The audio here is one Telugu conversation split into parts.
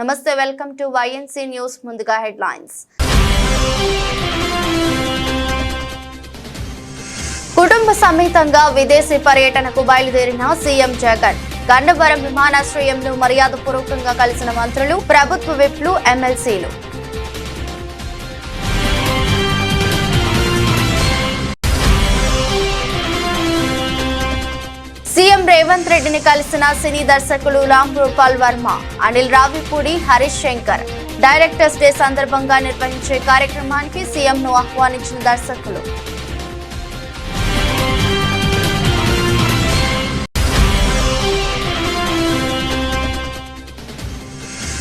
నమస్తే, వెల్కమ్ టు YNC న్యూస్. ముందుగా హెడ్లైన్స్. కుటుంబ సమేతంగా విదేశీ పర్యటనకు బయలుదేరిన సీఎం జగన్. గన్నవరం విమానాశ్రయంలో మర్యాదపూర్వకంగా కలిసిన మంత్రులు, ప్రభుత్వ విప్లు, ఎమ్మెల్సీలు. సీఎం రేవంత్ రెడ్డిని కలిసిన సినీ దర్శకులు రామ్ గోపాల్ వర్మ, అనిల్ రావిపూడి, హరీష్ శంకర్. డైరెక్టర్స్ డే సందర్భంగా నిర్వహించే కార్యక్రమానికి సీఎంను ఆహ్వానించిన దర్శకులు.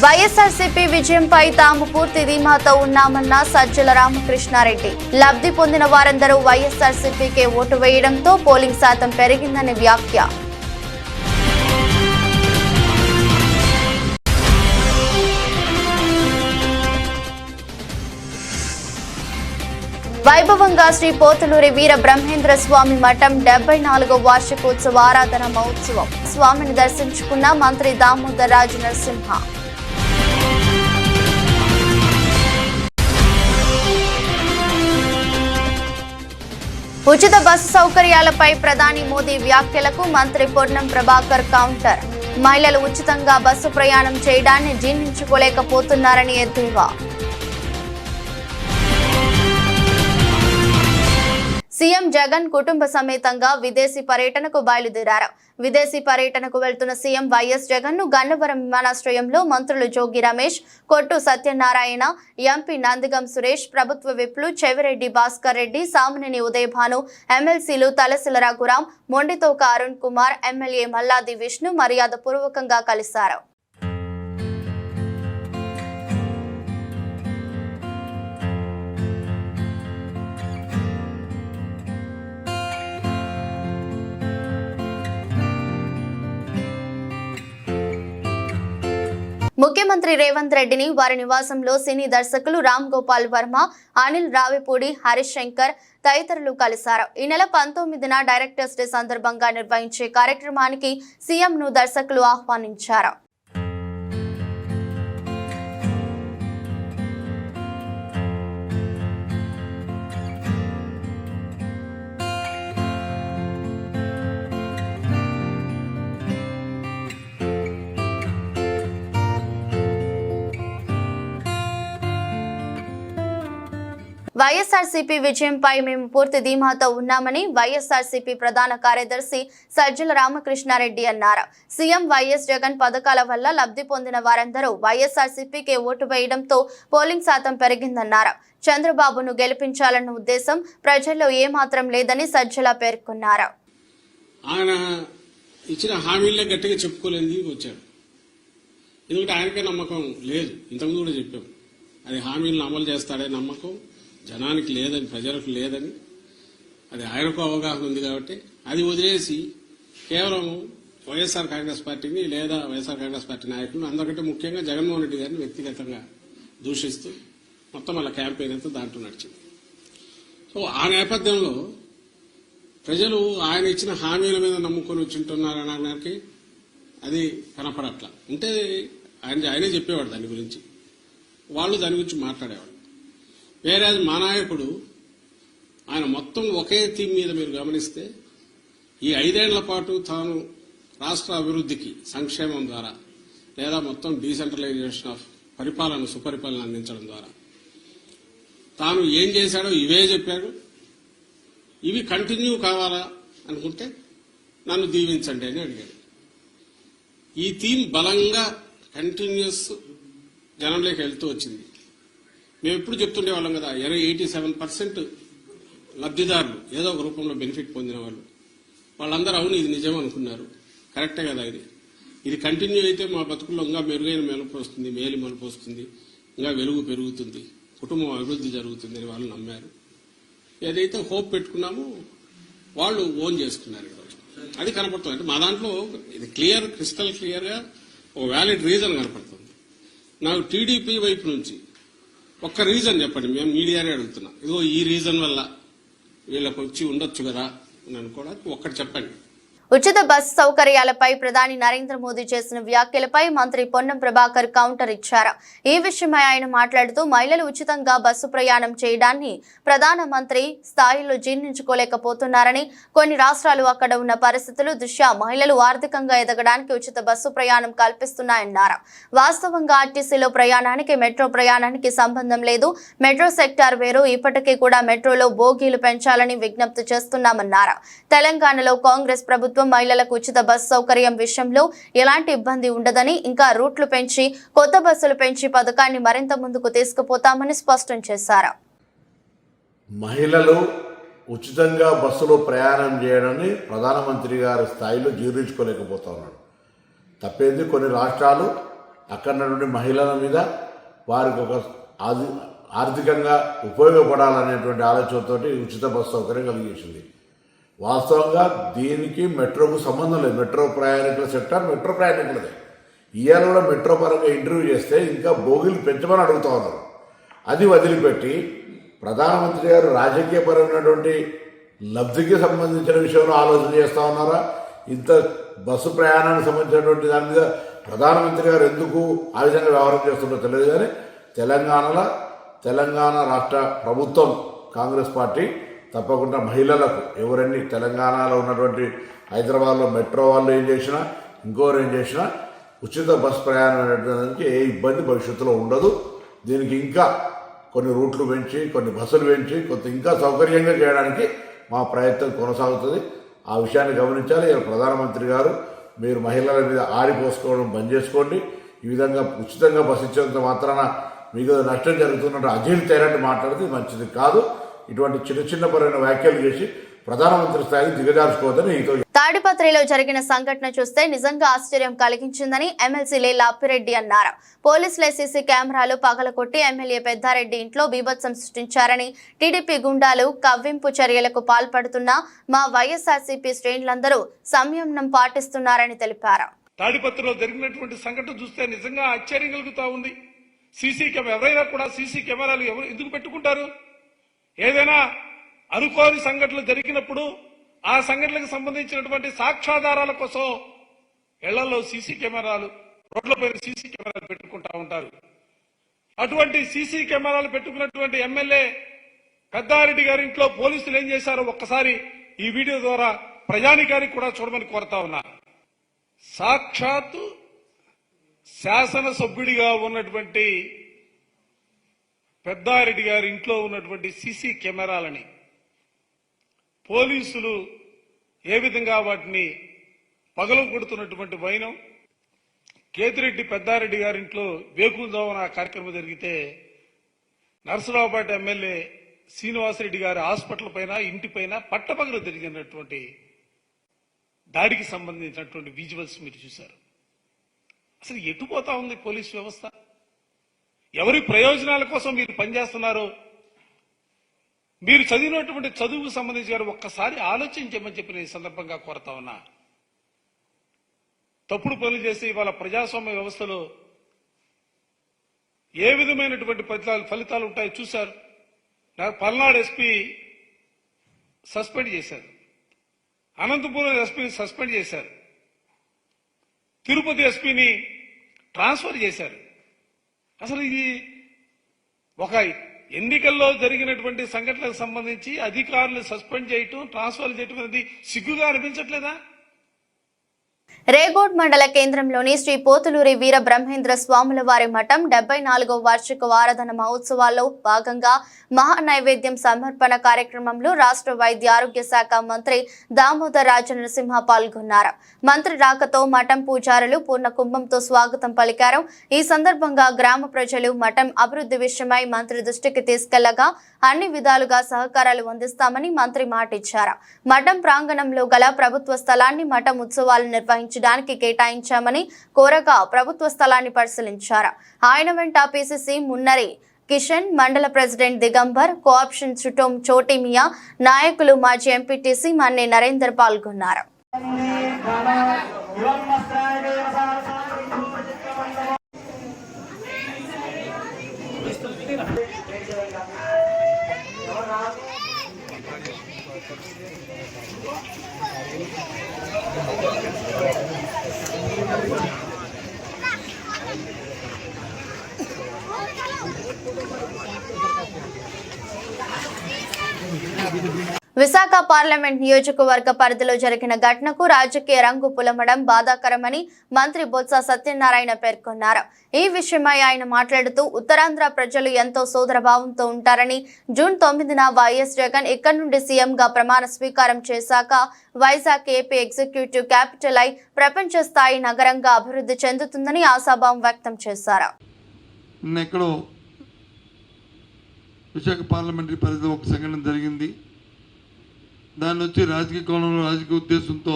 వైఎస్ఆర్సీపీ విజయంపై తాము పూర్తి ధీమాతో ఉన్నామన్న సజ్జల రామకృష్ణారెడ్డి. లబ్ధి పొందిన వారందరూ వైఎస్ఆర్సీపీకే ఓటు వేయడంతో పోలింగ్ శాతం పెరిగిందని వ్యాఖ్య. వైభవంగా శ్రీ పోతులూరి వీర బ్రహ్మేంద్ర స్వామి మఠం 74వ వార్షికోత్సవ ఆరాధన మహోత్సవం. స్వామిని దర్శించుకున్న మంత్రి దామోదర్ రాజు నరసింహ. ఉచిత బస్సు సౌకర్యాలపై ప్రధాని మోదీ వ్యాఖ్యలకు మంత్రి పొన్నం ప్రభాకర్ కౌంటర్. మహిళలు ఉచితంగా బస్సు ప్రయాణం చేయడాన్ని జీర్ణించుకోలేకపోతున్నారని ఎద్దేవా. సీఎం జగన్ కుటుంబ సమేతంగా విదేశీ పర్యటనకు బయలుదేరారు. విదేశీ పర్యటనకు వెళ్తున్న సీఎం వైఎస్ జగన్ ను గన్నవరం విమానాశ్రయంలో మంత్రులు జోగి రమేష్, కొట్టు సత్యనారాయణ, ఎంపీ నందిగం సురేష్, ప్రభుత్వ విప్లు చెవిరెడ్డి భాస్కర్ రెడ్డి, సామినేని ఉదయభాను, ఎమ్మెల్సీలు తలసిల రఘురాం, మొండితోక అరుణ్ కుమార్, ఎమ్మెల్యే మల్లాది విష్ణు మర్యాద పూర్వకంగా కలిశారు. ముఖ్యమంత్రి రేవంత్ రెడ్డిని వారి నివాసంలో సినీ దర్శకులు రామ్ గోపాల్ వర్మ, అనిల్ రావిపూడి, హరీష్ శంకర్ తదితరులు కలిశారు. ఈ నెల 19న డైరెక్టర్స్ డే సందర్భంగా నిర్వహించే కార్యక్రమానికి సీఎంను దర్శకులు ఆహ్వానించారు. వైఎస్ఆర్సీపీ విజయంపై మేము పూర్తి ధీమాతో ఉన్నామని వైఎస్ఆర్సీపీ ప్రధాన కార్యదర్శి సజ్జల రామకృష్ణారెడ్డి అన్నారు. సీఎం వైఎస్ జగన్ పథకాల వల్ల లబ్ధి పొందిన వారందరూ వైఎస్ఆర్సీపీకే ఓటు వేయడంతో పోలింగ్ శాతం పెరిగిందన్నారు. చంద్రబాబును గెలిపించాలన్న ఉద్దేశం ప్రజల్లో ఏమాత్రం లేదని సజ్జల పేర్కొన్నారు. ఆయన ఇచ్చిన హామీలే గట్టిగా చెప్పుకోలేని వచ్చాడు. ఎందుకంటే ఆయనకే నమ్మకం లేదు. ఇంతకుముందు కూడా చెప్పాం, అది హామీలను అమలు చేస్తాడే నమ్మకం జనానికి లేదని, ప్రజలకు లేదని. అది ఆయనకు అవగాహన ఉంది కాబట్టి అది వదిలేసి కేవలం వైఎస్ఆర్ కాంగ్రెస్ పార్టీని లేదా వైఎస్ఆర్ కాంగ్రెస్ పార్టీ నాయకులను, అందరికంటే ముఖ్యంగా జగన్మోహన్ రెడ్డి గారిని వ్యక్తిగతంగా దూషిస్తూ మొత్తం వాళ్ళ క్యాంపెయిన్ అంతా దాంట్లో నడిచింది. సో ఆ నేపథ్యంలో ప్రజలు ఆయన ఇచ్చిన హామీల మీద నమ్ముకొని వచ్చింటున్నారు అనడానికి అది కనపడట్లా. ఉంటే ఆయనే చెప్పేవాడు దాని గురించి, వాళ్ళు దాని గురించి మాట్లాడేవాడు. వేరే మా నాయకుడు ఆయన మొత్తం ఒకే థీమ్ మీద మీరు గమనిస్తే ఈ 5 ఏళ్ల పాటు తాను రాష్ట్ర అభివృద్ధికి సంక్షేమం ద్వారా లేదా మొత్తం డీసెంట్రలైజేషన్ ఆఫ్ పరిపాలన, సుపరిపాలన అందించడం ద్వారా తాను ఏం చేశాడో ఇవే చెప్పాడు. ఇవి కంటిన్యూ కావాలా అనుకుంటే నన్ను దీవించండి అని అడిగాడు. ఈ థీమ్ బలంగా కంటిన్యూస్ జనంలోకి వెళ్తూ వచ్చింది. మేము ఎప్పుడు చెప్తుండేవాళ్ళం కదా, 87% లబ్ధిదారులు ఏదో ఒక రూపంలో బెనిఫిట్ పొందిన వాళ్ళందరూ అవును ఇది నిజం అనుకున్నారు. కరెక్టే కదా, ఇది కంటిన్యూ అయితే మా బతుకుల్లో ఇంకా మెరుగైన మెలుపు వస్తుంది, మేలు మలుపు వస్తుంది, ఇంకా వెలుగు పెరుగుతుంది, కుటుంబం అభివృద్ధి జరుగుతుంది అని వాళ్ళు నమ్మారు. ఏదైతే హోప్ పెట్టుకున్నామో వాళ్ళు ఓన్ చేసుకున్నారు. అది కనపడుతుంది. అంటే మా దాంట్లో ఇది క్రిస్టల్ క్లియర్ గా ఒక వ్యాలిడ్ రీజన్ కనపడుతుంది. నాకు టీడీపీ వైపు నుంచి ఒక్క రీజన్ చెప్పండి, మేము మీడియానే అడుగుతున్నాం. ఇదిగో ఈ రీజన్ వల్ల వీళ్ళకి వచ్చి ఉండొచ్చు కదా అని అనుకోవడానికి ఒక్కటి చెప్పండి. ఉచిత బస్సు సౌకర్యాలపై ప్రధాని నరేంద్ర మోదీ చేసిన వ్యాఖ్యలపై మంత్రి పొన్నం ప్రభాకర్ కౌంటర్ ఇచ్చారు. ఈ విషయమై ఆయన మాట్లాడుతూ మహిళలు ఉచితంగా బస్సు ప్రయాణం చేయడాన్ని ప్రధానమంత్రి స్థాయిలో జీర్ణించుకోలేకపోతున్నారని, కొన్ని రాష్ట్రాలు అక్కడ ఉన్న పరిస్థితులు దృష్ట్యా మహిళలు ఆర్థికంగా ఎదగడానికి ఉచిత బస్సు ప్రయాణం కల్పిస్తున్నాయన్నారు. వాస్తవంగా ఆర్టీసీలో ప్రయాణానికి మెట్రో ప్రయాణానికి సంబంధం లేదు. మెట్రో సెక్టార్ వేరు. ఇప్పటికీ కూడా మెట్రోలో బోగీలు పెంచాలని విజ్ఞప్తి చేస్తున్నామన్నారు. తెలంగాణలో కాంగ్రెస్ ప్రభుత్వం మహిళలకు ఉచిత బస్సు సౌకర్యం విషయంలో ఎలాంటి ఇబ్బంది ఉండదని, ఇంకా రూట్లు పెంచి కొత్త బస్సులు పెంచి పథకాన్ని మరింత ముందుకు తీసుకుపోతామని స్పష్టం చేశారు. మహిళలు ఉచితంగా బస్సులో ప్రయాణం చేయడాన్ని ప్రధానమంత్రి గారి స్థాయిలో జీర్ణించుకోలేకపోతా ఉన్నాడు. తప్పేంది, కొన్ని రాష్ట్రాలు అక్కడ నుండి మహిళల మీద వారికి ఒక ఆర్థికంగా ఉపయోగపడాలనేటువంటి ఆలోచనతోటి ఉచిత బస్సు సౌకర్యం కలిగేసింది. వాస్తవంగా దీనికి మెట్రోకు సంబంధం లేదు. మెట్రో ప్రయాణికుల సెక్టర్ మెట్రో ప్రయాణికులదే. ఇవాళ కూడా మెట్రో పరంగా ఇంటర్వ్యూ చేస్తే ఇంకా బోగిలు పెంచమని అడుగుతా ఉన్నారు. అది వదిలిపెట్టి ప్రధానమంత్రి గారు రాజకీయపరమైనటువంటి లబ్ధికి సంబంధించిన విషయంలో ఆలోచన చేస్తూ ఉన్నారా? ఇంత బస్సు ప్రయాణానికి సంబంధించినటువంటి దాని మీద ప్రధానమంత్రి గారు ఎందుకు ఆ విధంగా వ్యవహారం చేస్తుందో తెలియదు. కానీ తెలంగాణ రాష్ట్ర ప్రభుత్వం కాంగ్రెస్ పార్టీ తప్పకుండా మహిళలకు ఎవరన్నీ తెలంగాణలో ఉన్నటువంటి హైదరాబాద్లో మెట్రో వాళ్ళు ఏం చేసినా, ఇంకోరు ఏం చేసినా ఉచిత బస్ ప్రయాణం అనేటువంటి ఏ ఇబ్బంది భవిష్యత్తులో ఉండదు. దీనికి ఇంకా కొన్ని రూట్లు పెంచి, కొన్ని బస్సులు పెంచి, ఇంకా సౌకర్యంగా చేయడానికి మా ప్రయత్నం కొనసాగుతుంది. ఆ విషయాన్ని గమనించాలి. ప్రధానమంత్రి గారు, మీరు మహిళల మీద ఆడిపోసుకోవడం బంద్ చేసుకోండి. ఈ విధంగా ఉచితంగా బస్సు ఇచ్చేంత మాత్రాన మీకు నష్టం జరుగుతున్నట్టు అజీలు తేనట్టు మాట్లాడితే మంచిది కాదు. ఇటువంటి చిన్న పరమైన వ్యాఖ్యలు చేసి ప్రధానమంత్రి స్థాయికి దిగజార్చుకోవద్దని తాడిపత్రిలో జరిగిన సంఘటన చూస్తే నిజంగా ఆశ్చర్యం కలిగించిందని ఎమ్మెల్సీ లేళ్ల అప్పిరెడ్డి అన్నారు. పోలీసులే సీసీ కెమెరాలు పగలకొట్టి ఎమ్మెల్యే పెద్దారెడ్డి ఇంట్లో బీభత్సం సృష్టించారని, టీడీపీ గుండాలు కవ్వింపు చర్యలకు పాల్పడుతున్న మా వైఎస్ఆర్సీపీ శ్రేణులందరూ సంయమనం పాటిస్తున్నారని తెలిపారు. తాడిపత్రిలో జరిగినటువంటి సంఘటన చూస్తే నిజంగా ఆశ్చర్యం కలుగుతా ఉంది. ఎవరైనా కూడా సీసీ కెమెరాలు ఎందుకు పెట్టుకుంటారు? ఏదైనా అనుకోని సంఘటనలు జరిగినప్పుడు ఆ సంఘటనలకు సంబంధించినటువంటి సాక్ష్యాధారాల కోసం ఇళ్లలో సీసీ కెమెరాలు, రోడ్లపైన సీసీ కెమెరాలు పెట్టుకుంటా ఉంటారు. అటువంటి సీసీ కెమెరాలు పెట్టుకున్నటువంటి ఎమ్మెల్యే పెద్దారెడ్డి గారి ఇంట్లో పోలీసులు ఏం చేశారో ఒక్కసారి ఈ వీడియో ద్వారా ప్రజానికానికి కూడా చూడమని కోరుతా ఉన్నా. సాక్షాత్తు శాసనసభ్యుడిగా ఉన్నటువంటి పెద్దారెడ్డి గారి ఇంట్లో ఉన్నటువంటి సీసీ కెమెరాలని పోలీసులు ఏ విధంగా వాటిని పగలగొడుతున్నటువంటి వైనం. కేతిరెడ్డి పెద్దారెడ్డి గారింట్లో వేకువజామున కార్యక్రమం జరిగితే నర్సరావుపేట ఎమ్మెల్యే శ్రీనివాసరెడ్డి గారి హాస్పిటల్ పైన, ఇంటిపైన పట్టపగలు జరిగినటువంటి దాడికి సంబంధించినటువంటి విజువల్స్ మీరు చూశారు. అసలు ఎటుపోతా ఉంది పోలీసు వ్యవస్థ? ఎవరి ప్రయోజనాల కోసం మీరు పనిచేస్తున్నారో మీరు చదివినటువంటి చదువుకు సంబంధించి గారు ఒక్కసారి ఆలోచించమని చెప్పిన ఈ సందర్భంగా కోరుతా ఉన్నా. తప్పుడు పనులు చేసి ఇవాళ ప్రజాస్వామ్య వ్యవస్థలో ఏ విధమైనటువంటి ఫలితాలు ఉంటాయో చూశారు. పల్నాడు ఎస్పీ సస్పెండ్ చేశారు, అనంతపురం ఎస్పీని సస్పెండ్ చేశారు, తిరుపతి ఎస్పీని ట్రాన్స్ఫర్ చేశారు. అసలు ఇది ఒక ఎన్నికల్లో జరిగినటువంటి సంఘటనలకు సంబంధించి అధికారులు సస్పెండ్ చేయటం, ట్రాన్స్ఫర్ చేయటం అనేది సిగ్గుగా అనిపించట్లేదా? రేగోడ్ మండల కేంద్రంలోని శ్రీ పోతులూరి వీర బ్రహ్మేంద్ర స్వాముల వారి మఠం 74వ వార్షిక ఆరాధన మహోత్సవాల్లో భాగంగా మహా నైవేద్యం సమర్పణ కార్యక్రమంలో రాష్ట్ర వైద్య ఆరోగ్య శాఖ మంత్రి దామోదర్ రాజ నరసింహ పాల్గొన్నారు. మంత్రి రాకతో మఠం పూజారులు పూర్ణ కుంభంతో స్వాగతం పలికారు. ఈ సందర్భంగా గ్రామ ప్రజలు మఠం అభివృద్ధి విషయమై మంత్రి దృష్టికి తీసుకెళ్లగా అన్ని విధాలుగా సహకారాలు అందిస్తామని మంత్రి మాటిచ్చారు. మఠం ప్రాంగణంలో గల ప్రభుత్వ స్థలాన్ని మఠం ఉత్సవాలు నిర్వహించడానికి కేటాయించామని కోరగా ప్రభుత్వ స్థలాన్ని పరిశీలించారు. ఆయన వెంట పిసిసి మున్నరి కిషన్, మండల ప్రెసిడెంట్ దిగంబర్, కోఆప్షన్ చుటోం చోటిమియా, నాయకులు మాజీ ఎంపీటీసీ మన్నే నరేందర్ పాల్గొన్నారు. విశాఖ పార్లమెంట్ నియోజకవర్గ పరిధిలో జరిగిన ఘటనకు రాజకీయ రంగు పులమడం బాధాకరమని మంత్రి బొత్స సత్యనారాయణ పేర్కొన్నారు. ఈ విషయమై ఆయన మాట్లాడుతూ ఉత్తరాంధ్ర ప్రజలు ఎంతో సోదరభావంతో ఉంటారని, జూన్ 9న వైఎస్ జగన్ ఇక్కడి నుండి సీఎంగా ప్రమాణ స్వీకారం చేశాక వైజాగ్ ఏపీ ఎగ్జిక్యూటివ్ క్యాపిటల్ అయి ప్రపంచ స్థాయి నగరంగా అభివృద్ధి చెందుతుందని ఆశాభావం వ్యక్తం చేశారు. విశాఖ పార్లమెంటరీ పరిధిలో ఒక సంఘటన జరిగింది. దాన్ని వచ్చి రాజకీయ కోణంలో రాజకీయ ఉద్దేశంతో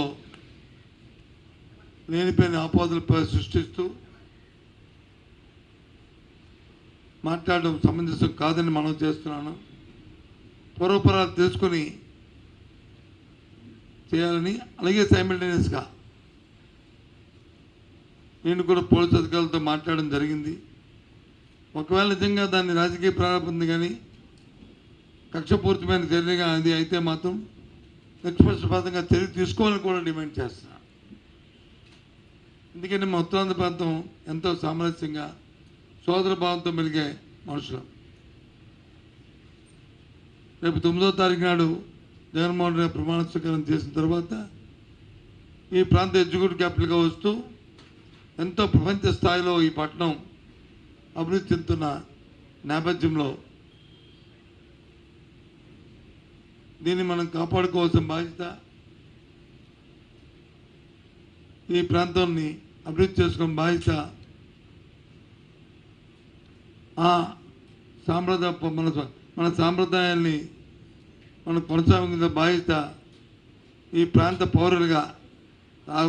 లేనిపోయిన ఆపాదనలు సృష్టిస్తూ మాట్లాడడం సమంజసం కాదని మనం చేస్తున్నాను. పూర్వపరాలు తెలుసుకొని చేయాలని, అలాగే సైమల్టేనియస్గా నేను కూడా పోలీసు అధికారులతో మాట్లాడడం జరిగింది. ఒకవేళ నిజంగా దాన్ని రాజకీయ ప్రారంభం కానీ కక్షపూరితమైన చర్యగా అది అయితే మాత్రం నిష్పక్షపాతంగా చర్య తీసుకోవాలని కూడా డిమాండ్ చేస్తున్నాను. ఎందుకంటే మా ఉత్తరాంధ్ర ప్రాంతం ఎంతో సామరస్యంగా సోదర భావంతో మెలిగే మనుషులు. రేపు 9వ తారీఖు నాడు జగన్మోహన్ రెడ్డి ప్రమాణ స్వీకారం చేసిన తర్వాత ఈ ప్రాంత ఎగ్జిక్యూటివ్ క్యాపిటల్గా వస్తూ ఎంతో ప్రపంచ స్థాయిలో ఈ పట్టణం అభివృద్ధి చెందుతున్న నేపథ్యంలో దీన్ని మనం కాపాడుకోవాల్సిన బాధ్యత, ఈ ప్రాంతాన్ని అభివృద్ధి చేసుకునే బాధ్యత మన సాంప్రదాయాల్ని మనం కొనసాగించే బాధ్యత ఈ ప్రాంత పౌరులుగా,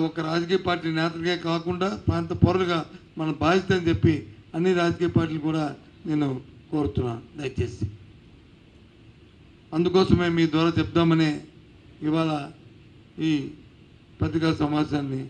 ఒక రాజకీయ పార్టీ నేతలుగా కాకుండా ప్రాంత పౌరులుగా మన బాధ్యత అని చెప్పి అన్ని రాజకీయ పార్టీలు కూడా నేను కోరుతున్నాను. దయచేసి అందుకోసమే మీ ద్వారా చెప్దామని ఇవాళ ఈ పత్రికా సమావేశాన్ని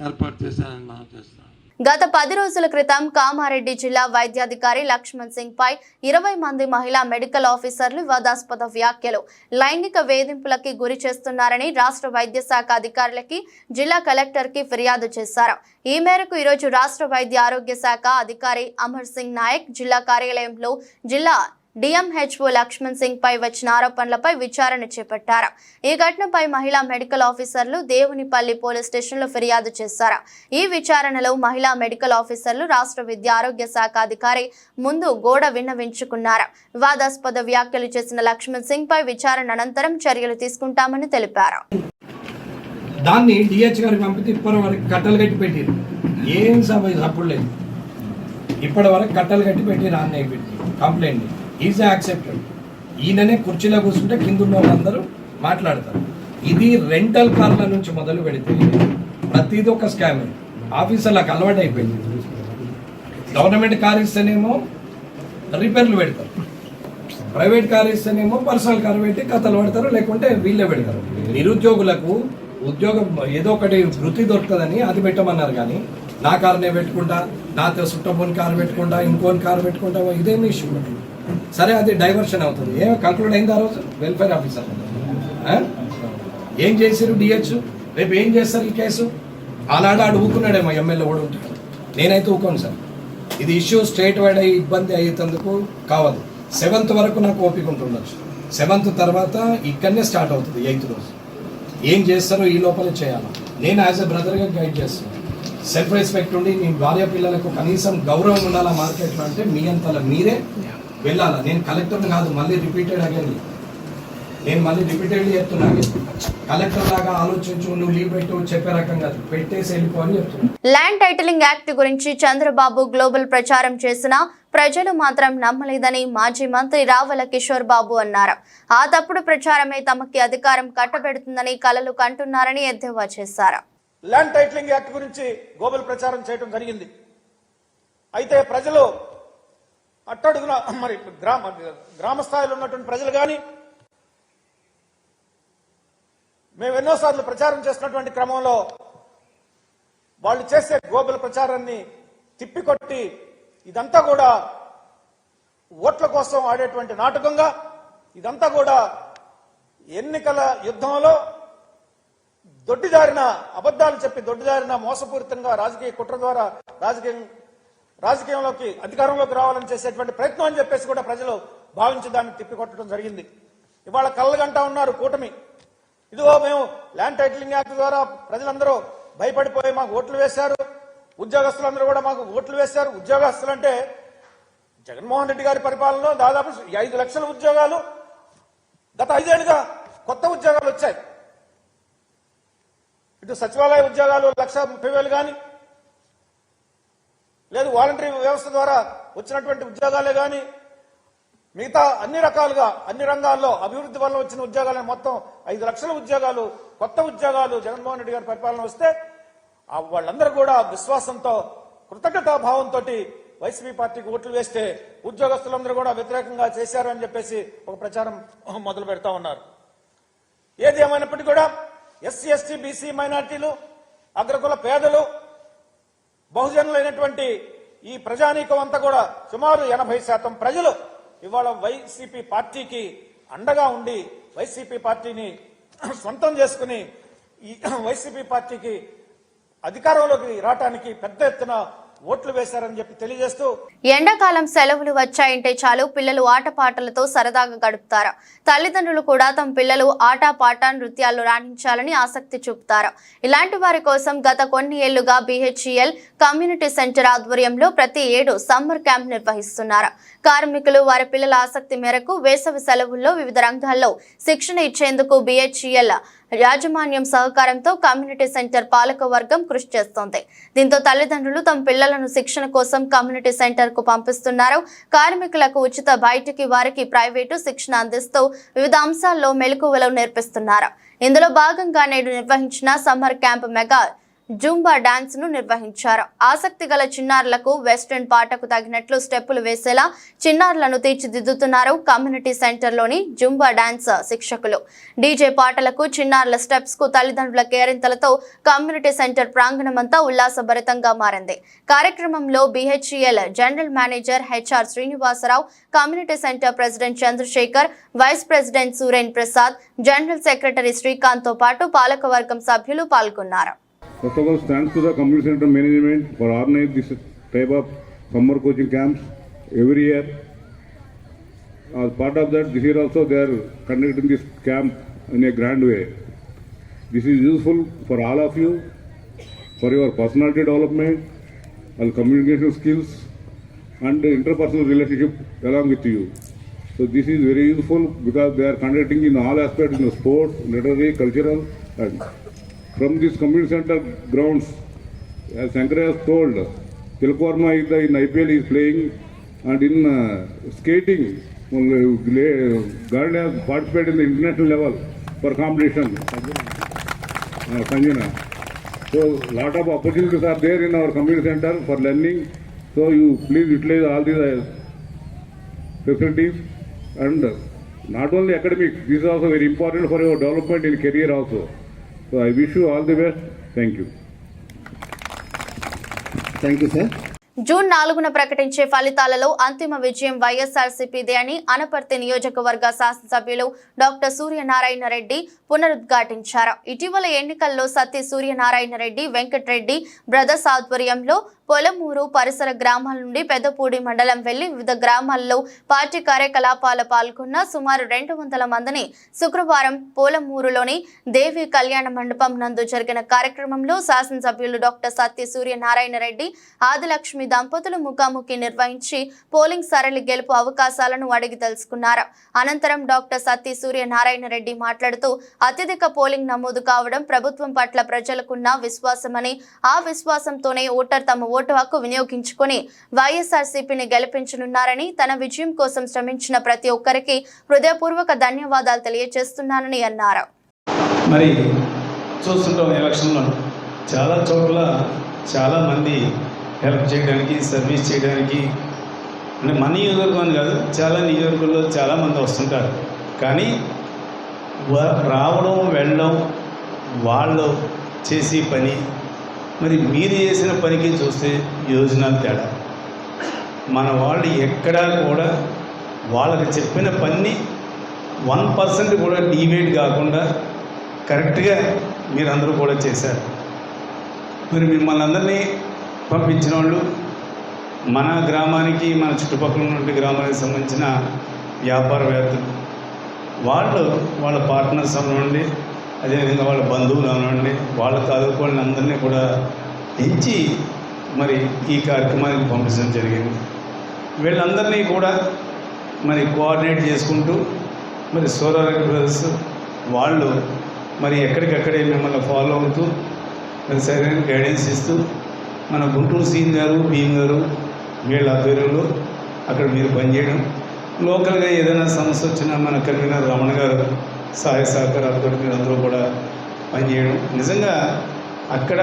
ఏర్పాటు చేశానని మనం చేస్తాం. గత 10 రోజుల క్రితం కామారెడ్డి జిల్లా వైద్యాధికారి లక్ష్మణ్ సింగ్ పై 20 మంది మహిళా మెడికల్ ఆఫీసర్లు వివాదాస్పద వ్యాఖ్యలు, లైంగిక వేధింపులకి గురి చేస్తున్నారని రాష్ట్ర వైద్య శాఖ అధికారులకి, జిల్లా కలెక్టర్ కి ఫిర్యాదు చేశారు. ఈ మేరకు ఈరోజు రాష్ట్ర వైద్య ఆరోగ్య శాఖ అధికారి అమర్ సింగ్ నాయక్ జిల్లా కార్యాలయంలో జిల్లా డిఎంహెచ్ఓ లక్ష్మణ్ సింగ్ పై వచ్చిన ఆరోపణలపై విచారణ చేపట్టారు. ఈ ఘటనపై మహిళా మెడికల్ ఆఫీసర్లు దేవునిపల్లి పోలీస్ స్టేషన్లో ఫిర్యాదు చేశారు. ఈ విచారణలో మహిళా మెడికల్ ఆఫీసర్లు రాష్ట్ర విద్యా ఆరోగ్య శాఖ అధికారి ముందు గోడ విన్నవించుకున్నారు. వివాదాస్పద వ్యాఖ్యలు చేసిన లక్ష్మణ్ సింగ్ పై విచారణ అనంతరం చర్యలు తీసుకుంటామని తెలిపారు. దాన్ని డిహెచ్ గారికి పంపితే ఇప్పటి వరకు కట్టలు కట్టి పెట్టారు. ఏం సపోర్ట్ లేదు. ఇప్పటి వరకు కట్టలు కట్టి పెట్టి రాన్నే పెట్టి కంప్లైంట్ ఈజీ యాక్సెప్టెడ్. ఈయననే కుర్చీలో కూర్చుంటే కింద ఉన్న వాళ్ళందరూ మాట్లాడతారు. ఇది రెంటల్ కార్ల నుంచి మొదలు పెడితే ప్రతిదీ ఒక స్కామ్. ఆఫీసర్లకు అలవాటు అయిపోయింది. గవర్నమెంట్ కార్ ఇస్తేనేమో రిపేర్లు పెడతారు, ప్రైవేట్ కార్ ఇస్తేనేమో పర్సనల్ కార్ పెట్టి కథలు పడతారు, లేకుంటే వీళ్ళే పెడతారు. నిరుద్యోగులకు ఉద్యోగం ఏదో ఒకటి వృత్తి దొరుకుతుందని అది పెట్టమన్నారు. కానీ నా కారునే పెట్టుకుంటా, నాతో చుట్టపోని కారు పెట్టుకుంటా, ఇంకోని కారు పెట్టుకుంటా, ఇదేమి ఇష్యూ. సరే, అది డైవర్షన్ అవుతుంది. ఏమో కంక్లూడ్ అయింది ఆ రోజు. వెల్ఫేర్ ఆఫీసర్ ఏం చేశారు డిహెచ్, రేపు ఏం చేస్తారు ఈ కేసు? ఆనాడు ఆడు ఊకున్నాడేమో, ఎమ్మెల్యే కూడా ఉంటాడు. నేనైతే ఊకోను సార్. ఇది ఇష్యూ స్టేట్ వైడ్ అయ్యి ఇబ్బంది అయ్యేందుకు కావద్దు. 7th వరకు నాకు ఓపిక ఉంటుండొచ్చు. 7th తర్వాత ఇక్కడనే స్టార్ట్ అవుతుంది. 8th రోజు ఏం చేస్తారో ఈ లోపలే చేయాలి. నేను యాజ్ ఎ బ్రదర్గా గైడ్ చేస్తున్నాను. సెల్ఫ్ రెస్పెక్ట్ ఉండి మీ భార్య పిల్లలకు కనీసం గౌరవం ఉండాలా మార్కెట్లో అంటే మీ అంతలా మీరే వెళ్ళాలా. నేను కలెక్టర్ని కాదు, మళ్ళీ రిపీటెడ్లీ చెప్తున్నా. కలెక్టర్ లాగా ఆలోచించు, నువ్వు లీవ్ పెట్టు చెప్పే రకం కాదు, పెట్టేసి వెళ్ళిపోని చెప్తున్నా. ల్యాండ్ టైటిలింగ్ యాక్ట్ గురించి చంద్రబాబు గ్లోబల్ ప్రచారం చేసినా ప్రజలు మాత్రం నమ్మలేదని మాజీ మంత్రి రావల కిషోర్ బాబు అన్నారు. ఆ తప్పుడు ప్రచారమే తమకి అధికారం కట్టబెడుతుందని కలలు కంటున్నారని ఎద్దేవా చేశారు. ల్యాండ్ టైటిలింగ్ యాక్ట్ గురించి గ్లోబల్ ప్రచారం చేయడం జరిగింది. అయితే ప్రజలు అట్టడుగున, మరి గ్రామ స్థాయిలో ఉన్నటువంటి ప్రజలు కానీ, మేము ఎన్నోసార్లు ప్రచారం చేస్తున్నటువంటి క్రమంలో వాళ్ళు చేసే గ్లోబల్ ప్రచారాన్ని తిప్పికొట్టి ఇదంతా కూడా ఓట్ల కోసం ఆడేటువంటి నాటకంగా, ఇదంతా కూడా ఎన్నికల యుద్ధంలో దొడ్డిదారిన అబద్ధాలు చెప్పి దొడ్డిదారిన మోసపూరితంగా రాజకీయ కుట్ర ద్వారా రాజకీయం రాజకీయంలోకి అధికారంలోకి రావాలని చేసేటువంటి ప్రయత్నం అని చెప్పేసి కూడా ప్రజలు భావించి దాన్ని తిప్పికొట్టడం జరిగింది. ఇవాళ కళ్ళగంటా ఉన్నారు కూటమి. ఇదిగో మేము ల్యాండ్ టైటిలింగ్ యాక్ట్ ద్వారా ప్రజలందరూ భయపడిపోయి మాకు ఓట్లు వేశారు, ఉద్యోగస్తులందరూ కూడా మాకు ఓట్లు వేశారు. ఉద్యోగస్తులు అంటే జగన్మోహన్ రెడ్డి గారి పరిపాలనలో దాదాపు 5 లక్షల ఉద్యోగాలు గత 5 ఏళ్లుగా కొత్త ఉద్యోగాలు వచ్చాయి. ఇటు సచివాలయ ఉద్యోగాలు 1,30,000 కానీ, లేదు వాలంటరీ వ్యవస్థ ద్వారా వచ్చినటువంటి ఉద్యోగాలే కానీ, మిగతా అన్ని రకాలుగా అన్ని రంగాల్లో అభివృద్ధి వల్ల వచ్చిన ఉద్యోగాలు మొత్తం 5 లక్షల ఉద్యోగాలు, కొత్త ఉద్యోగాలు జగన్మోహన్ రెడ్డి గారి పరిపాలన వస్తే వాళ్ళందరూ కూడా విశ్వాసంతో, కృతజ్ఞతా భావంతో వైసీపీ పార్టీకి ఓట్లు వేస్తే ఉద్యోగస్తులందరూ కూడా వ్యతిరేకంగా చేశారు అని చెప్పేసి ఒక ప్రచారం మొదలు పెడతా ఉన్నారు. ఏది ఏమైనప్పటికీ కూడా ఎస్సీ, ఎస్టీ, బీసీ, మైనార్టీలు, అగ్రకుల పేదలు, బహుజనులైనటువంటి ఈ ప్రజానీకం అంతా కూడా సుమారు 80% ప్రజలు ఇవాళ వైసీపీ పార్టీకి అండగా ఉండి వైసీపీ పార్టీని సొంతం చేసుకుని ఈ వైసీపీ పార్టీకి అధికారంలోకి రావడానికి పెద్ద ఎత్తున ఓట్లు వేశారని చెప్పి తెలియజేస్తూ, ఎండాకాలం సెలవులు వచ్చాయంటే చాలు పిల్లలు ఆటపాటలతో సరదాగా గడుపుతారు. తల్లిదండ్రులు కూడా తమ పిల్లలు ఆటపాట నృత్యాల్లో రాణించాలని ఆసక్తి చూపుతారు. ఇలాంటి వారి కోసం గత కొన్ని ఏళ్లుగా BHEL కమ్యూనిటీ సెంటర్ ఆధ్వర్యంలో ప్రతి ఏడు సమ్మర్ క్యాంప్ నిర్వహిస్తున్నారు. కార్మికులు వారి పిల్లల ఆసక్తి మేరకు వేసవి సెలవుల్లో వివిధ రంగాల్లో శిక్షణ ఇచ్చేందుకు BHEL యాజమాన్యం సహకారంతో కమ్యూనిటీ సెంటర్ పాలక వర్గం కృషి చేస్తోంది. దీంతో తల్లిదండ్రులు తమ పిల్లలను శిక్షణ కోసం కమ్యూనిటీ సెంటర్ కు పంపిస్తున్నారు. కార్మికులకు ఉచిత బయటికి వారికి ప్రైవేటు శిక్షణ అందిస్తూ వివిధ అంశాల్లో మెలకువలు నేర్పిస్తున్నారు. ఇందులో భాగంగా నేడు నిర్వహించిన summer camp mega Zumba dance ను నిర్వహించారు. ఆసక్తి గల చిన్నారులకు వెస్టర్న్ పాటకు తగినట్లు స్టెప్పులు వేసేలా చిన్నారులను తీర్చిదిద్దుతున్నారు కమ్యూనిటీ సెంటర్ లోని జూంబా డాన్స్ శిక్షకులు. డీజే పాటలకు, చిన్నారుల స్టెప్స్ కు తల్లిదండ్రుల కేరింతలతో కమ్యూనిటీ సెంటర్ ప్రాంగణమంతా ఉల్లాసభరితంగా మారింది. కార్యక్రమంలో BHEL general manager HR Srinivasarao, community centre president Chandrasekhar, vice president Suren Prasad, general secretary Srikanth తో పాటు పాలకవర్గం సభ్యులు పాల్గొన్నారు. First of all, thanks to the community center management for organizing this type of summer coaching camps every year. As part of that, this year also they are conducting this camp in a grand way. This is useful for all of you, for your personality development, and communication skills, and interpersonal relationship along with you. So this is very useful because they are conducting in all aspects in the sports, literary, cultural, and from this community center grounds, as Shankar has told, Tilakvarma in IPL is playing, and in skating, Garland has participated in the international level for competition. Sanjana. So, lot of opportunities are there in our community center for learning. So, you please utilize all these facilities, and not only academic, this is also very important for your development in career also. So I wish you all the best. Thank you. Thank you, sir. June 4న ప్రకటించే ఫలితాలలో అంతిమ విజయం వైఎస్ఆర్సీపీదే అని అనపర్తి నియోజకవర్గ శాసనసభ్యులు డాక్టర్ సూర్యనారాయణ రెడ్డి పునరుద్ఘాటించారు. ఇటీవల ఎన్నికల్లో సత్తి సూర్యనారాయణ రెడ్డి, వెంకటరెడ్డి బ్రదర్స్ ఆధ్వర్యంలో పొలమూరు పరిసర గ్రామాల నుండి పెద్దపూడి మండలం వెళ్లి వివిధ గ్రామాల్లో పార్టీ కార్యకలాపాలు పాల్గొన్న సుమారు 200 మందిని శుక్రవారం పొలమూరులోని దేవి కళ్యాణ మండపం నందు జరిగిన కార్యక్రమంలో శాసనసభ్యులు డాక్టర్ సత్తి సూర్యనారాయణ రెడ్డి, ఆదిలక్ష్మి దంపతులు ముఖాముఖి నిర్వహించి పోలింగ్ సరళి గెలుపు అవకాశాలను అడిగి తెలుసుకున్నారు. అనంతరం డాక్టర్ సత్తి సూర్యనారాయణ రెడ్డి మాట్లాడుతూ అత్యధిక పోలింగ్ నమోదు కావడం ప్రభుత్వం పట్ల ప్రజలకున్న విశ్వాసమని, ఆ విశ్వాసంతోనే ఓటర్ తమ ఓటు హక్కు వినియోగించుకుని వైఎస్ఆర్సీపీని గెలిపించనున్నారని, తన విజయం కోసం శ్రమించిన ప్రతి ఒక్కరికి హృదయపూర్వక ధన్యవాదాలు తెలియజేస్తున్నానని అన్నారు. మరి చూస్తుంటాం ఎలక్షన్లో చాలా చోట్ల చాలా మంది హెల్ప్ చేయడానికి, సర్వీస్ చేయడానికి, అంటే మన నియోజకవర్గం అని కాదు, చాలా నియోజకవర్గంలో చాలామంది వస్తుంటారు. కానీ రావడం వెళ్ళడం వాళ్ళు చేసే పని, మరి మీరు చేసిన పనికి చూస్తే యోజనాలు తేడా. మన వాళ్ళు ఎక్కడా కూడా వాళ్ళకి చెప్పిన పని 1% కూడా డీవేట్ కాకుండా కరెక్ట్గా మీరందరూ కూడా చేశారు. మరి మిమ్మల్ని అందరినీ పంపించిన వాళ్ళు మన గ్రామానికి మన చుట్టుపక్కల ఉన్న గ్రామానికి సంబంధించిన వ్యాపారవేత్తలు వాళ్ళ పార్ట్నర్స్ అవ్వండి, అదేవిధంగా వాళ్ళ బంధువులు అవ్వండి, వాళ్ళ తాలూకు వాళ్ళని అందరినీ కూడా ఎంచి మరి ఈ కార్యక్రమానికి పంపించడం జరిగింది. వీళ్ళందరినీ కూడా మరి కోఆర్డినేట్ చేసుకుంటూ మరి సోలారెడ్డి బ్రదర్స్ వాళ్ళు మరి ఎక్కడికక్కడే మిమ్మల్ని ఫాలో అవుతూ మరి సరైన గైడెన్స్ ఇస్తూ మన గుంటూరు సీన్ గారు భీమ్ గారు వీళ్ళ ఆధ్వర్యంలో అక్కడ మీరు పనిచేయడం, లోకల్గా ఏదైనా సమస్య వచ్చినా మన కన్వీనర్ రమణ గారు సహాయ సహకారాలతో మీరు అందరూ కూడా పనిచేయడం. నిజంగా అక్కడ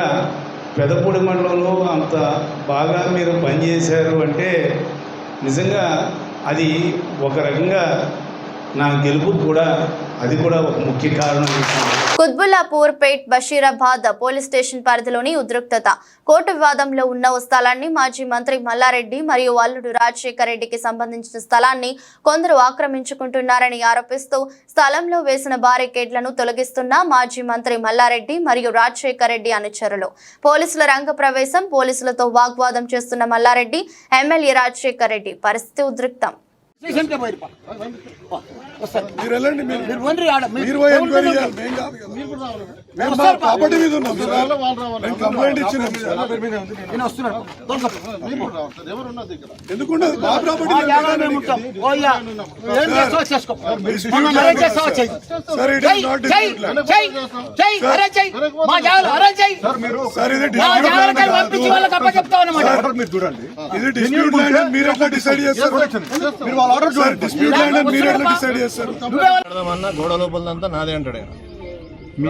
పెదపూడి మండలంలో అంత బాగా మీరు పనిచేశారు అంటే నిజంగా అది ఒక రకంగా నా గెలుపు కూడా అది కూడా ఒక ముఖ్య కారణం. కుత్బుల్లాపూర్ పేట్ బషీరాబాద్ పోలీస్ స్టేషన్ పరిధిలోని ఉద్రిక్తత. కోర్టు వివాదంలో ఉన్న ఓ స్థలాన్ని మాజీ మంత్రి మల్లారెడ్డి మరియు అల్లుడు రాజశేఖర్ రెడ్డికి సంబంధించిన స్థలాన్ని కొందరు ఆక్రమించుకుంటున్నారని ఆరోపిస్తూ స్థలంలో వేసిన బారికేడ్లను తొలగిస్తున్న మాజీ మంత్రి మల్లారెడ్డి మరియు రాజశేఖర్ రెడ్డి అనుచరులు. పోలీసుల రంగ ప్రవేశం, పోలీసులతో వాగ్వాదం చేస్తున్న మల్లారెడ్డి, ఎమ్మెల్యే రాజశేఖర్ రెడ్డి. పరిస్థితి ఉద్రిక్తం. గోడ లోపలంతా నాదే అంటాడు.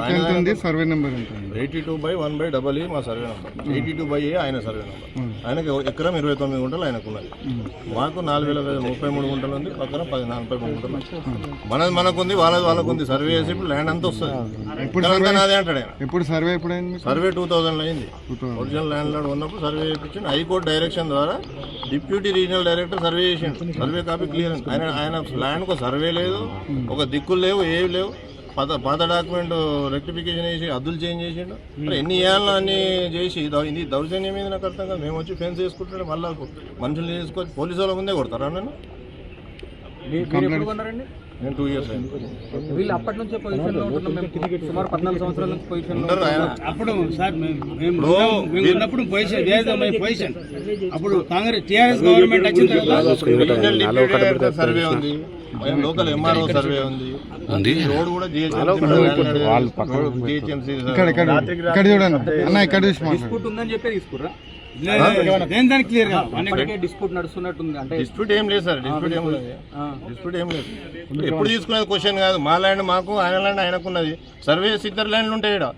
ఆయన సర్వే నెంబర్ 82/1/E మా సర్వే నెంబర్, 82/A ఆయన సర్వే నెంబర్. ఆయనకి ఎకరం 29 గుంటలు ఆయనకున్నది. మాకు 4033 గుంటలు ఉంది, పక్కన 43 గుంటలు మనకుంది, వాళ్ళకుంది. సర్వే చేసి ఇప్పుడు ల్యాండ్ అంతా వస్తుంది. నాదే అంటాడు ఆయన. ఇప్పుడు సర్వే ఎప్పుడైంది? సర్వే 2000 అయింది. ఒరిజినల్ ల్యాండ్ లాడ్ ఉన్నప్పుడు సర్వే చేయించింది. హైకోర్టు డైరెక్షన్ ద్వారా డిప్యూటీ రీజనల్ డైరెక్టర్ సర్వే చేసిండు. Survey copy clear. ఆయన ల్యాండ్కు సర్వే లేదు, ఒక దిక్కులు లేవు, ఏవి లేవు. పాత డాక్యుమెంట్ రెక్టిఫికేషన్ చేసి అద్దులు చేంజ్ చేసిండు. ఎన్ని ఏళ్ళ అన్ని చేసి ఇది దౌర్జన్యం మీద నాకు అర్థం కాదు. మేము వచ్చి ఫెన్స్ వేసుకుంటే మళ్ళీ మనుషులు చేసుకొని పోలీసు వాళ్ళ ముందే కొడతారా? నన్ను నేను 2 years అయింది. వీళ్ళు అప్పటి నుంచే పొజిషన్లో ఉంటున్నాం. మేము సుమారు 14 సంవత్సరాల నుంచి పొజిషన్లో అప్పుడు సార్ మేము పొజిషన్ అప్పుడు కాంగ్రెస్ టీఆర్ఎస్ గవర్నమెంట్ వచ్చిన తర్వాత సర్వే ఉంది, లోకల్ ఎంఆర్ఓ సర్వే ఉంది, రోడ్ కూడా డిస్ప్యూట్ ఉందని చెప్పి తీసుకుర్రా? క్లియర్ గా డిస్ప్యూట్ నడుస్తున్నట్టుంది. అంటే డిస్ప్యూట్ ఏం లేదు సార్, డిస్ప్యూట్ ఏం లేదు. ఎప్పుడు తీసుకునేది క్వశ్చన్ కాదు. మా ల్యాండ్ మాకు, ఆయన ల్యాండ్ ఆయనకున్నది. సర్వే ఇద్దరు ల్యాండ్లు ఉంటాయి ఇక్కడ.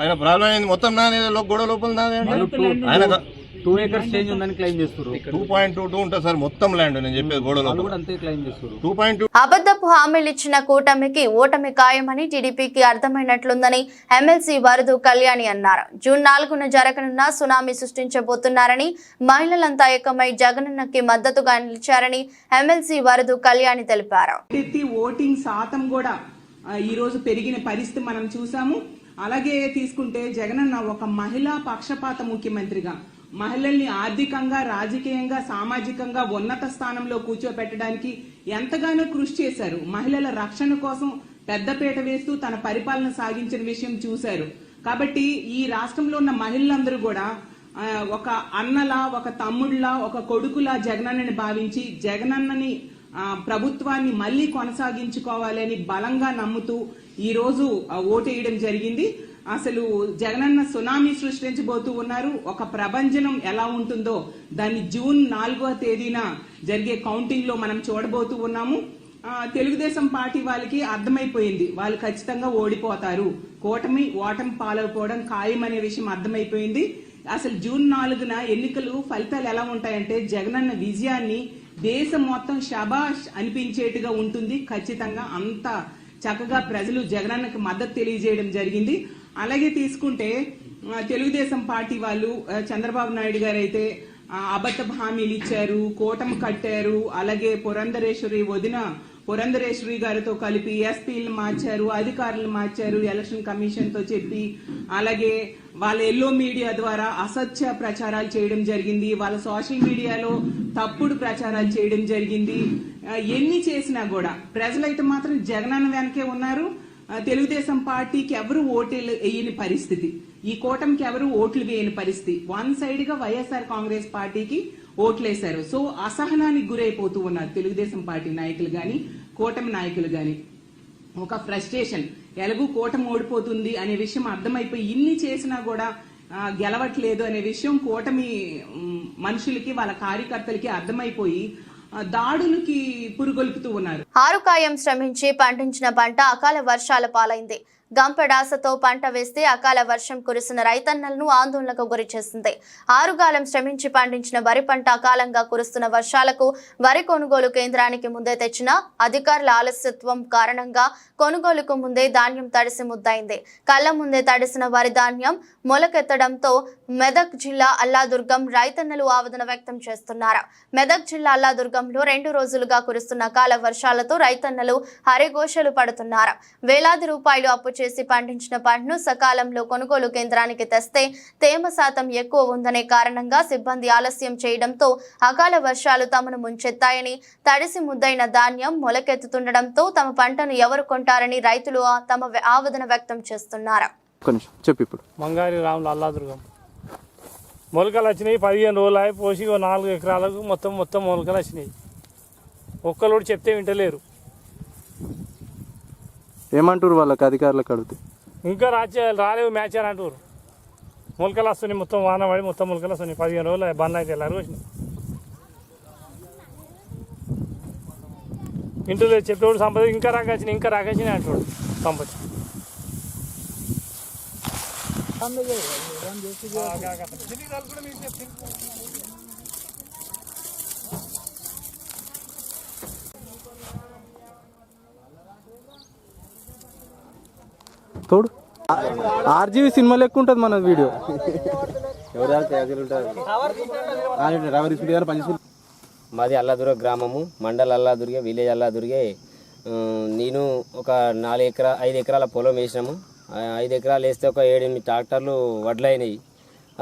ఆయన ప్రాబ్లం అయింది మొత్తం నాదే, గొడవ లోపల నాదే. ఆయన 2 acres చేంజ్ ఉందని క్లెయిమ్ చేస్తారు. 2.22 ఉంటుంది సార్ మొత్తం ల్యాండ్. నేను చెప్పేది గోడలో అంతే క్లెయిమ్ చేస్తారు. 2.2. అబద్ధపు హామీలు ఇచ్చిన కూటమికి ఓటమి ఖాయమని టీడీపీకి అర్థమైనట్లుందని ఎమ్మెల్సీ వరదు కళ్యాణి అన్నారు. జూన్ 4న జరగనున్న సునామీ సృష్టించబోతున్నారని, మహిళలంతా ఏకమై జగనన్నకి మద్దతుగా నిలిచారని ఎమ్మెల్సీ వరదు కళ్యాణి తెలిపారు. ఓటింగ్ శాతం కూడా ఈ రోజు పెరిగిన పరిస్థితి మనం చూసాము. అలాగే తీసుకుంటే జగనన్న ఒక మహిళా పక్షపాత ముఖ్యమంత్రిగా మహిళల్ని ఆర్థికంగా, రాజకీయంగా, సామాజికంగా ఉన్నత స్థానంలో కూర్చోపెట్టడానికి ఎంతగానో కృషి చేశారు. మహిళల రక్షణ కోసం పెద్దపీట వేస్తూ తన పరిపాలన సాగించిన విషయం చూశారు. కాబట్టి ఈ రాష్ట్రంలో ఉన్న మహిళలందరూ కూడా ఒక అన్నలా, ఒక తమ్ముళ్లా, ఒక కొడుకులా జగనన్నని భావించి జగనన్నని ప్రభుత్వాన్ని మళ్లీ కొనసాగించుకోవాలని బలంగా నమ్ముతూ ఈ రోజు ఓటేయడం జరిగింది. అసలు జగనన్న సునామీ సృష్టించబోతూ ఉన్నారు. ఒక ప్రభంజనం ఎలా ఉంటుందో దాన్ని జూన్ 4వ తేదీన జరిగే కౌంటింగ్ లో మనం చూడబోతూ ఉన్నాము. తెలుగుదేశం పార్టీ వాళ్ళకి అర్థమైపోయింది, వాళ్ళు ఖచ్చితంగా ఓడిపోతారు, ఓటమి పాలైపోవడం ఖాయం అనే విషయం అర్థమైపోయింది. అసలు జూన్ 4న ఎన్నికలు ఫలితాలు ఎలా ఉంటాయంటే జగనన్న విజయాన్ని దేశం మొత్తం షబాష్ అనిపించేట్టుగా ఉంటుంది. ఖచ్చితంగా అంత చక్కగా ప్రజలు జగనన్నకు మద్దతు తెలియజేయడం జరిగింది. అలాగే తీసుకుంటే తెలుగుదేశం పార్టీ వాళ్ళు, చంద్రబాబు నాయుడు గారు అయితే అబద్ధ హామీలు ఇచ్చారు, కూటమి కట్టారు. అలాగే పురంధరేశ్వరి గారితో కలిపి ఎస్పీలు మార్చారు, అధికారులు మార్చారు ఎలక్షన్ కమిషన్ తో చెప్పి. అలాగే వాళ్ళ ఎల్లో మీడియా ద్వారా అసత్య ప్రచారాలు చేయడం జరిగింది, వాళ్ళ సోషల్ మీడియాలో తప్పుడు ప్రచారాలు చేయడం జరిగింది. ఎన్ని చేసినా కూడా ప్రజలైతే మాత్రం జగనన్న వెనకే ఉన్నారు. తెలుగుదేశం పార్టీకి ఎవరు ఓట్లు వేయని పరిస్థితి, ఈ కూటమికి ఎవరు ఓట్లు వేయని పరిస్థితి. వన్ సైడ్ గా వైఎస్ఆర్ కాంగ్రెస్ పార్టీకి ఓట్లేశారు. సో అసహనానికి గురైపోతూ ఉన్నారు తెలుగుదేశం పార్టీ నాయకులు గాని, కూటమి నాయకులు గాని. ఒక ఫ్రస్ట్రేషన్, ఎలాగూ కూటమి ఓడిపోతుంది అనే విషయం అర్థమైపోయి ఇన్ని చేసినా కూడా గెలవట్లేదు అనే విషయం కూటమి మనుషులకి, వాళ్ళ కార్యకర్తలకి అర్థమైపోయి దాడులకి పురుగొల్పుతూ ఉన్నారు. ఆరుకాయం శ్రమించి పండించిన పంట అకాల వర్షాల పాలైంది. గంపెడాసతో పంట వేస్తే అకాల వర్షం కురిసిన రైతన్నలను ఆందోళనకు గురి చేసింది. ఆరుగాలం శ్రమించి పండించిన వరి పంట అకాలంగా కురుస్తున్న వర్షాలకు వరి కొనుగోలు కేంద్రానికి ముందే తెచ్చిన అధికారుల ఆలస్యత్వం కారణంగా కొనుగోలుకు ముందే ధాన్యం తడిసి ముద్దయింది. కళ్ల ముందే తడిసిన వరి ధాన్యం మొలకెత్తడంతో మెదక్ జిల్లా అల్లాదుర్గం రైతన్నలు ఆవేదన వ్యక్తం చేస్తున్నారు. మెదక్ జిల్లా అల్లాదుర్గంలో 2 రోజులుగా కురుస్తున్న అకాల వర్షాలతో రైతన్నలు హరిఘోషలు పడుతున్నారు. వేలాది రూపాయలు అప్పు చేసి పండించిన పంటను సకాలంలో కొనుగోలు కేంద్రానికి తెస్తే తేమ శాతం ఎక్కువ ఉందనే కారణంగా సిబ్బంది ఆలస్యం చేయడంతో అకాల వర్షాలు తమను ముంచెత్తాయని, తడిసి ముద్దైన ధాన్యం మొలకెత్తుతుండడంతో తమ పంటను ఎవరు కొంటారని రైతులు తమ ఆవేదన వ్యక్తం చేస్తున్నారు. మంగారి రాములు అల్లాదుర్గం మొలకలు వచ్చినాయి. 15 రోజులు అయి పోసి 4 ఎకరాలకు మొత్తం మొలకలు వచ్చినాయి. ఒక్కరు చెప్తే వింటలేరు. ఏమంటారు వాళ్ళకి, అధికారులకు అడిగితే? ఇంకా రాలేవు మ్యాచర్ అంటారు. మొలకలు వస్తున్నాయి, మొత్తం వాన పడి మొత్తం మొలకలు వస్తున్నాయి. 15 రోజులు బంద్ అయితే వెళ్ళారు వచ్చినాయి. ఇంట్లో చెప్పేవాడు సంపద ఇంకా రాకొచ్చినాయి అంటాడు సంపద. తోడు ఆర్జీవి సినిమా లెక్క ఉంటుంది మన వీడియో. మాది అల్లాదుర్గ గ్రామము, మండల్ అల్లాదుర్గ, విలేజ్ అల్లాదుర్గే. నేను ఒక 5 ఎకరాల పొలం వేసినాము. 5 ఎకరాలు వేస్తే ఒక 7-8 ట్రాక్టర్లు వడ్లైనాయి.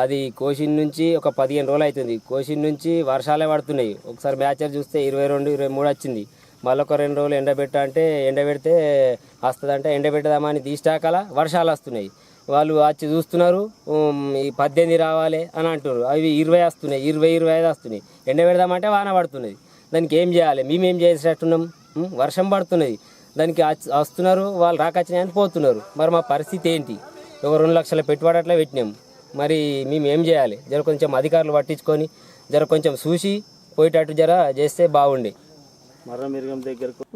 అది కోసిన నుంచి ఒక 15 రోజులు అవుతుంది. కోసిన నుంచి వర్షాలే పడుతున్నాయి. ఒకసారి మ్యాచర్ చూస్తే 22, 23 వచ్చింది. మళ్ళీ ఒక 2 రోజులు ఎండబెడితే వస్తుందంటే ఎండబెట్టదామని తీసాకల వర్షాలు వస్తున్నాయి. వాళ్ళు వచ్చి చూస్తున్నారు, ఈ 18 రావాలి అని అంటున్నారు. అవి 20 వస్తున్నాయి, 20-25 వస్తున్నాయి. ఎండబెడదామంటే వాన పడుతున్నది. దానికి ఏం చేయాలి? మేమేం చేసేటట్టున్నాం? వర్షం పడుతున్నది, దానికి వస్తున్నారు, వాళ్ళు రాకొచ్చినాయని పోతున్నారు. మరి మా పరిస్థితి ఏంటి? ఒక 2 లక్షల పెట్టుబడి అట్లా పెట్టినాం. మరి మేము ఏం చేయాలి? జర కొంచెం అధికారులు పట్టించుకొని జర కొంచెం చూసి పోయేటట్టు జర చేస్తే బాగుండే.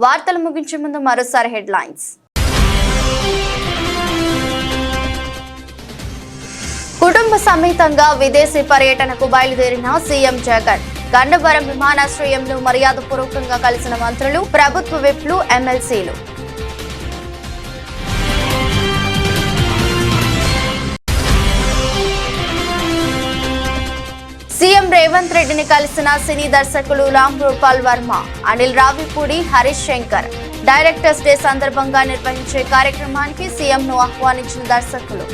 వార్తలు ముగించే ముందు మరోసారి హెడ్లైన్స్. కుటుంబ సమేతంగా విదేశీ పర్యటనకు బయలుదేరిన సీఎం జగన్. గన్నవరం విమానాశ్రయంలో మర్యాదపూర్వకంగా కలిసిన మంత్రులు, ప్రభుత్వ విప్లు, ఎమ్మెల్సీలు. సీఎం రేవంత్ రెడ్డిని కలిసిన సినీ దర్శకులు రామ్ గోపాల్ వర్మ, అనిల్ రావిపూడి, హరీష్ శంకర్. డైరెక్టర్స్ డే సందర్భంగా నిర్వహించే కార్యక్రమానికి సీఎంను ఆహ్వానించిన దర్శకులు.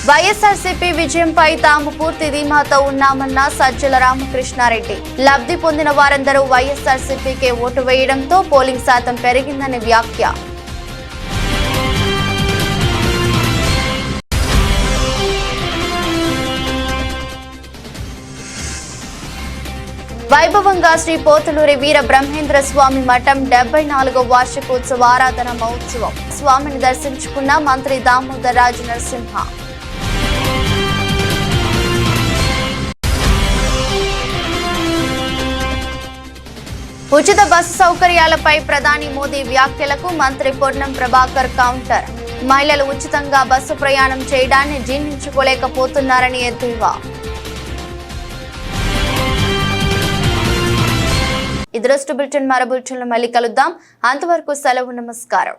వైఎస్ఆర్సీపీ విజయంపై తాము పూర్తి ధీమాతో ఉన్నామన్న సజ్జల రామకృష్ణారెడ్డి. లబ్ధి పొందిన వారందరూ వైఎస్ఆర్సీపీకే ఓటు వేయడంతో పోలింగ్ శాతం పెరిగిందని వ్యాఖ్య. వైభవంగా శ్రీ పోతులూరి వీర బ్రహ్మేంద్ర స్వామి మఠం 74వ వార్షికోత్సవ ఆరాధన మహోత్సవం. స్వామిని దర్శించుకున్న మంత్రి దామోదర్ రాజు నరసింహ. ఉచిత బస్సు సౌకర్యాలపై ప్రధాని మోదీ వ్యాఖ్యలకు మంత్రి పొన్నం ప్రభాకర్ కౌంటర్. మహిళలు ఉచితంగా బస్సు ప్రయాణం చేయడాన్ని జీర్ణించుకోలేకపోతున్నారని ఎద్దేవా. ఇది రోజు బులెటిన్. మరో బులెటిన్లో మళ్ళీ కలుద్దాం. అంతవరకు సెలవు. నమస్కారం.